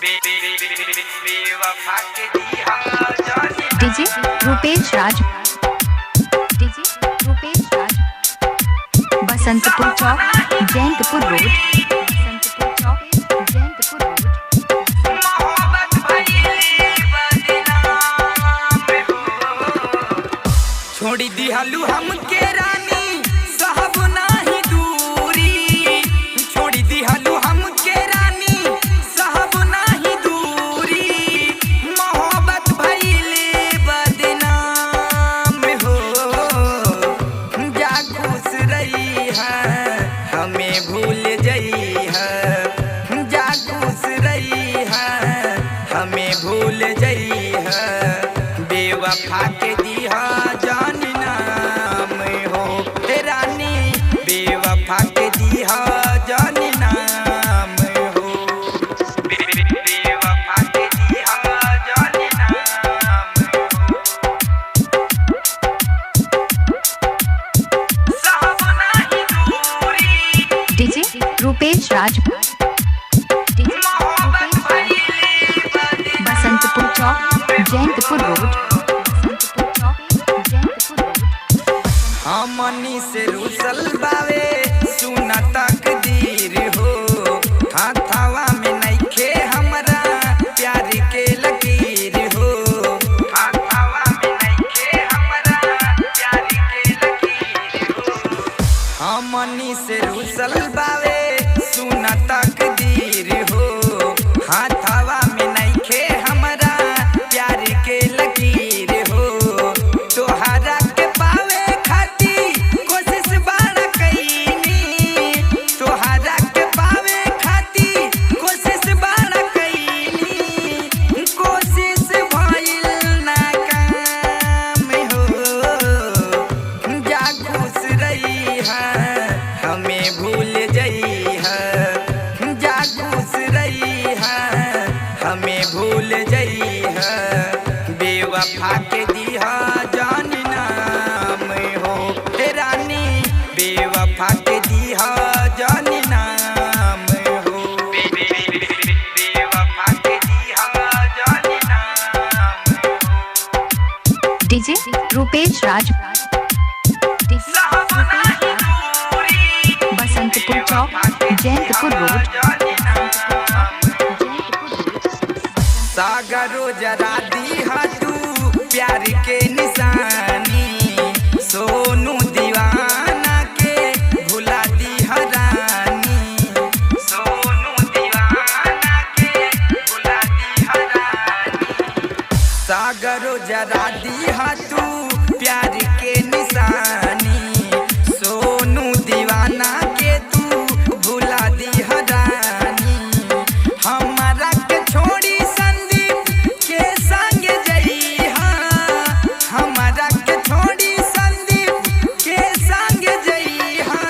DJ Rupesh राज, DJ Rupesh राज, बसंतपुर चौक, Jayantpur road, Basantpur चौक, Jayantpur road. छोड़ी दिहलू हमके रानी साहब नाही दूरी, छोड़ी दिहलू हमके रानी साहब नाही दूरी, मोहब्बत भइले बदनाम हो। जा खुश रही है हमें भूल जई है, जा खुश रही है हमें भूल जई है, बेवफा के दिहा जान नाम हो रानी, बेवफा के दिहा जान नाम हो, बेवफा के दिहा जान नाम हो, साहब नाही दूरी। डीजे रूपेश राज, डीजे रूपेश राज, बसंतपुर चौक, जयंतपुर रोड, बसंतपुर चौक, जयंतपुर रोड। हमनी से रुसल बावे सुना तकदीर हो, हाथावा में नइखे हमरा प्यार के लकीर हो, हाथावा में नइखे हमरा प्यार के लकीर हो। हमनी से रुसल बावे सुना तकदीर हो, हाथावा में नइखे हमरा प्यार के लकीर हो। तोहरा के पावे खाती कोशिश बड़ा कईनी, तोहरा के पावे खाती कोशिश बड़ा कईनी, कोशिश भइल नाकाम हो। जा खुश रही है हमें भूल जई है, जा खुश रही है हमें भूल जई है, बेवफा के दिहा जान नाम हो रानी, बेवफा के दिहा जान नाम हो, बेवफा के दिहा जान नाम हो। डीजे रूपेश राज, डीजे रूपेश राज, बसंतपुर चौक, जयंतपुर रोड, सागरो जरा दिहा तू प्यार के निशानी, सोनू दीवाना के भुला दिहा रानी, सोनू दीवाना के भुला दिहा रानी। सागरो जरा दिहा तू प्यार के निशानी, सोनू दीवाना के तू भुला दिहा रानी। हमारा के छोड़ी संदीप के संग जइहा, हमारा के छोड़ी संदीप के संग जइहा,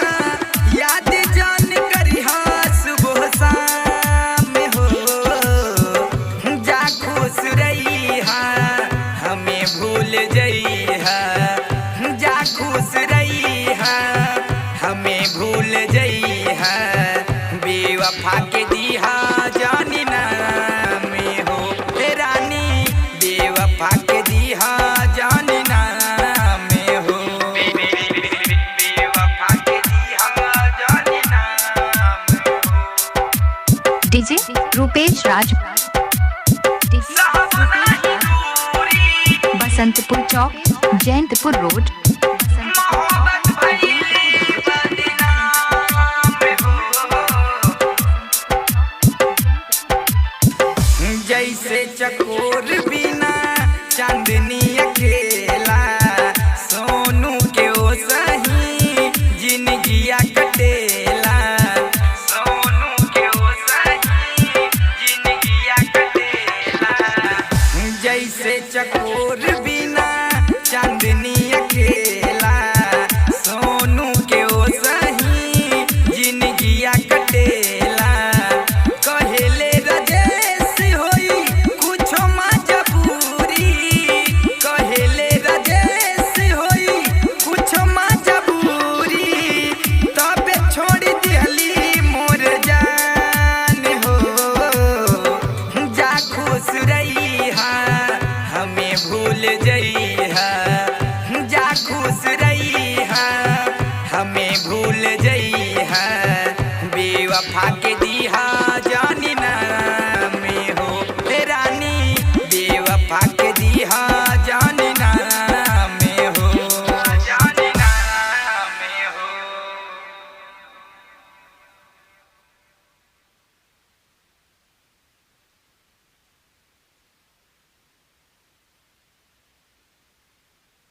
याद जान करिहा सुबह शाम हो। जा खुश रहिहा हमें भूल जइहा, जा खुश रहिहा हमें भूल जइहा, बेवफा के दिहा जान नाम हो रानी, बेवफा के दिहा जान नाम हो, बेवफा के दिहा जान नाम हो। डीजे रूपेश राज, डीजे रूपेश राज, बसंतपुर चौक, जयंतपुर रोड, मोहब्बत भइले बदनाम हो। जैसे चकोर बिना चांदनी